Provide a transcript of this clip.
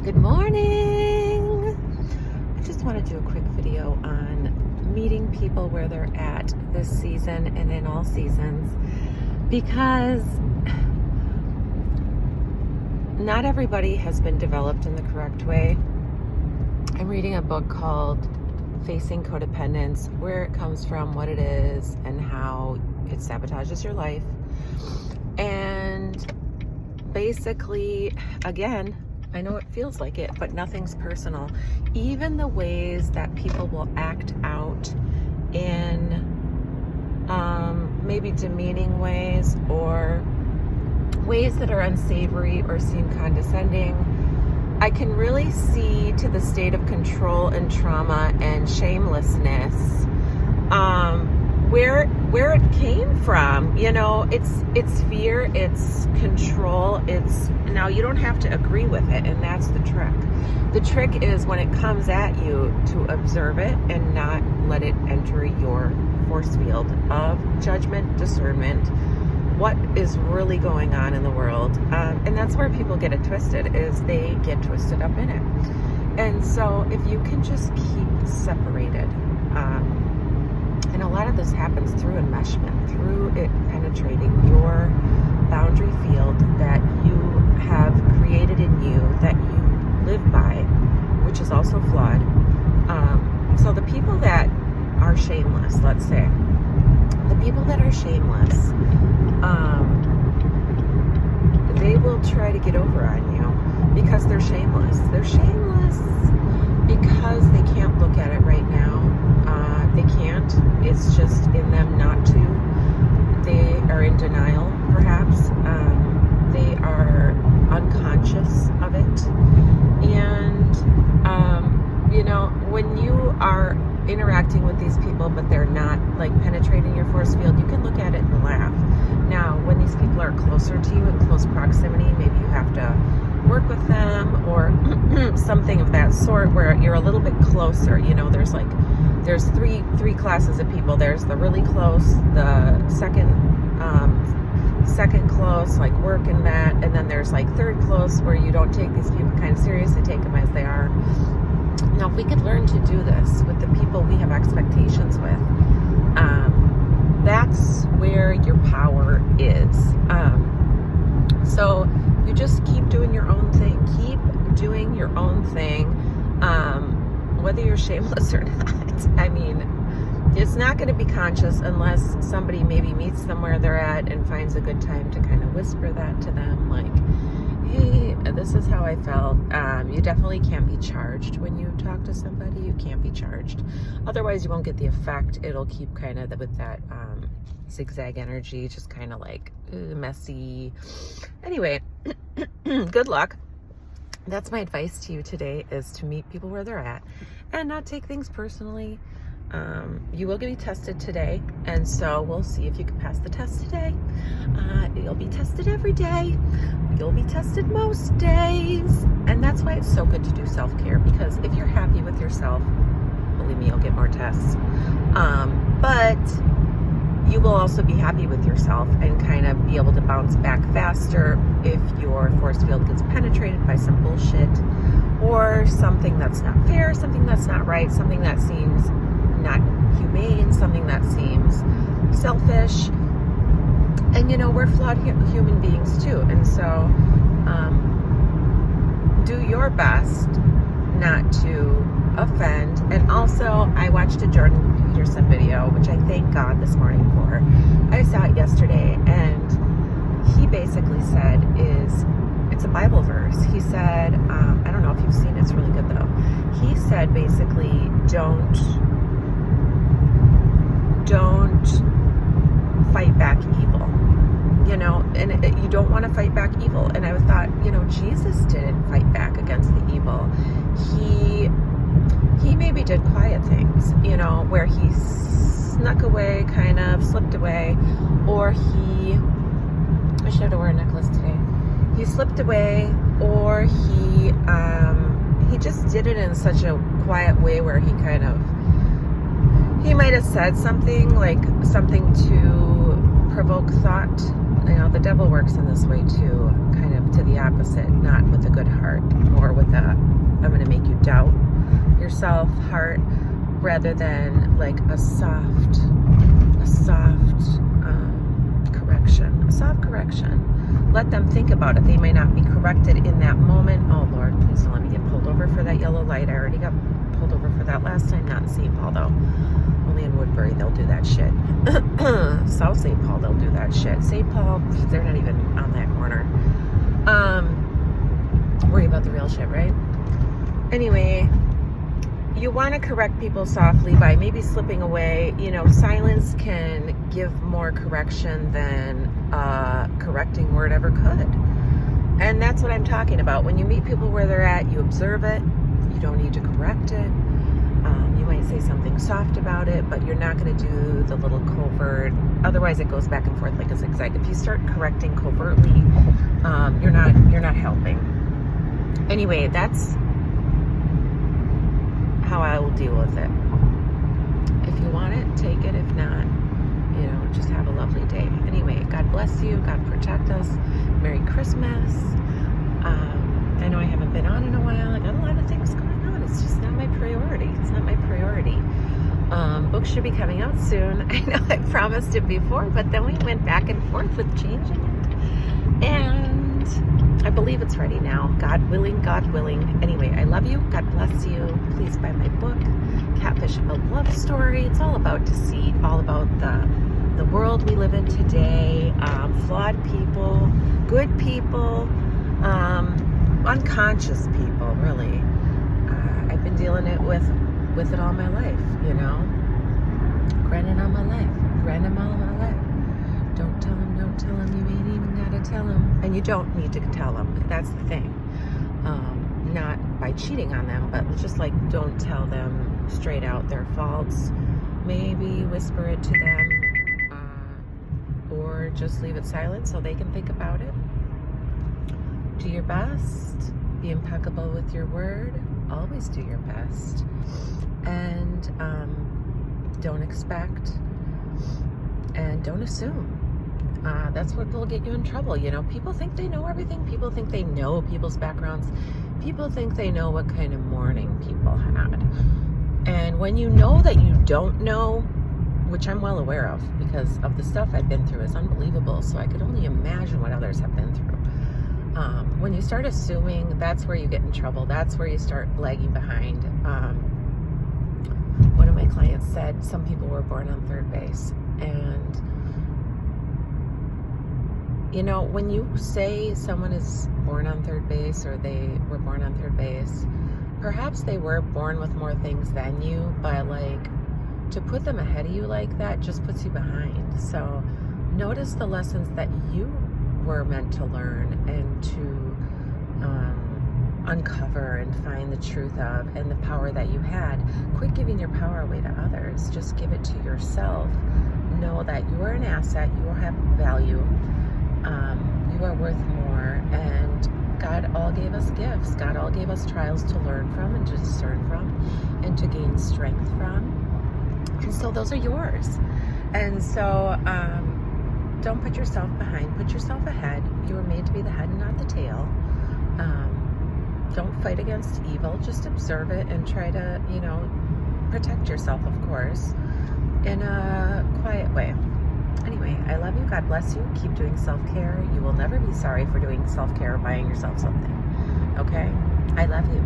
Good morning. I just want to do a quick video on meeting people where they're at this season and in all seasons, because not everybody has been developed in the correct way. I'm reading a book called Facing Codependence, where it comes from, what it is, and how it sabotages your life. And basically, again, I know it feels like it, but nothing's personal. Even the ways that people will act out in maybe demeaning ways, or ways that are unsavory or seem condescending, I can really see to the state of control and trauma and shamelessness where it came from. You know, it's fear, it's control, it's, now you don't have to agree with it, and that's the trick. The trick is when it comes at you to observe it and not let it enter your force field of judgment, discernment, what is really going on in the world. And that's where people get it twisted, is they get twisted up in it. And so if you can just keep separated, and a lot of this happens through enmeshment, through it penetrating your boundary field that you have created in you, that you live by, which is also flawed. So the people that are shameless, let's say, the people that are shameless, they will try to get over on you because they're shameless. They're shameless because they can't look at it right now. They can't. It's just in them not to. They are in denial, perhaps. They are unconscious of it. And, you know, when you are interacting with these people, but they're not like penetrating your force field, you can look at it and laugh. Now, when these people are closer to you in close proximity, maybe you have to work with them or something of that sort, where you're a little bit closer. You know, there's three classes of people. There's the really close, the second close, like work in that, and then there's like third close, where you don't take these people kind of seriously, take them as they are. Now, if we could learn to do this with the people we have expectations with, that's where your power is. So you just keep doing your own thing. Keep doing your own thing, whether you're shameless or not. I mean, it's not going to be conscious unless somebody maybe meets them where they're at and finds a good time to kind of whisper that to them, like, hey, this is how I felt. You definitely can't be charged when you talk to somebody. You can't be charged. Otherwise, you won't get the effect. It'll keep kind of with that zigzag energy, just kind of like messy. Anyway, good luck. That's my advice to you today, is to meet people where they're at and not take things personally. You will be tested today, and so we'll see if you can pass the test today. You'll be tested every day. You'll be tested most days. And that's why it's so good to do self-care, because if you're happy with yourself, believe me, you'll get more tests. But you will also be happy with yourself and kind of be able to bounce back faster if your force field gets penetrated by some bullshit or something that's not fair, something that's not right, something that seems not humane, something that seems selfish. And you know, we're flawed human beings too, and so do your best not to offend. And also, I watched a Jordan Peterson video, which I thank God this morning for. I saw it yesterday, and he basically said, it's a Bible verse. He said, I don't know if you've seen it, it's really good though. He said basically, don't fight back evil, you know, and you don't want to fight back evil. And I thought, you know, Jesus didn't fight back against the evil. He maybe did quiet things, you know, where he snuck away, kind of slipped away, or I should have wear a necklace today. He slipped away, or he just did it in such a quiet way where he might have said something to provoke thought. You know, the devil works in this way too, kind of to the opposite, not with a good heart, more with a doubt yourself, heart, rather than like a soft correction, a soft correction. Let them think about it. They may not be corrected in that moment. Oh Lord, please don't let me get pulled over for that yellow light. I already got pulled over for that last time, not in St. Paul though. Only in Woodbury they'll do that shit. South St. Paul they'll do that shit. St. Paul, they're not even on that corner. Worry about the real shit, right? Anyway, you want to correct people softly by maybe slipping away. You know, silence can give more correction than a correcting word ever could. And that's what I'm talking about. When you meet people where they're at, you observe it. You don't need to correct it. You might say something soft about it, but you're not going to do the little covert. Otherwise, it goes back and forth like a zigzag. If you start correcting covertly, you're not helping. Anyway, that's how I will deal with it. If you want it, take it. If not, you know, just have a lovely day. Anyway, God bless you. God protect us. Merry Christmas. I know I haven't been on in a while. I got a lot of things going on. It's just not my priority. It's not my priority. Books should be coming out soon. I know I promised it before, but then we went back and forth with changing it. And I believe it's ready now. God willing, God willing. Anyway, I love you. God bless you. Please buy my book, Catfish, a Love Story. It's all about deceit, all about the world we live in today, flawed people, good people, unconscious people, really. I've been dealing with it all my life, you know. Grinding all my life. Grinding all my life. Don't tell them, you ain't even gotta tell them. And you don't need to tell them. That's the thing. Not by cheating on them, but just like don't tell them straight out their faults. Maybe whisper it to them, or just leave it silent so they can think about it. Do your best. Be impeccable with your word. Always do your best. And don't expect and don't assume. That's what will get you in trouble. You know, people think they know everything. People think they know people's backgrounds. People think they know what kind of morning people had. And when you know that you don't know, which I'm well aware of because of the stuff I've been through, is unbelievable. So I could only imagine what others have been through. When you start assuming, that's where you get in trouble. That's where you start lagging behind. One of my clients said some people were born on third base. And, you know, when you say someone is born on third base or they were born on third base, perhaps they were born with more things than you, but like to put them ahead of you like that just puts you behind. So notice the lessons that you were meant to learn and to uncover and find the truth of, and the power that you had. Quit giving your power away to others. Just give it to yourself. Know that you are an asset. You will have value. You are worth more. And God all gave us gifts. God all gave us trials to learn from and to discern from and to gain strength from. And so those are yours. And so don't put yourself behind. Put yourself ahead. You were made to be the head and not the tail. Don't fight against evil. Just observe it and try to, you know, protect yourself, of course, in a quiet way. Anyway, I love you. God bless you. Keep doing self-care. You will never be sorry for doing self-care or buying yourself something. Okay? I love you.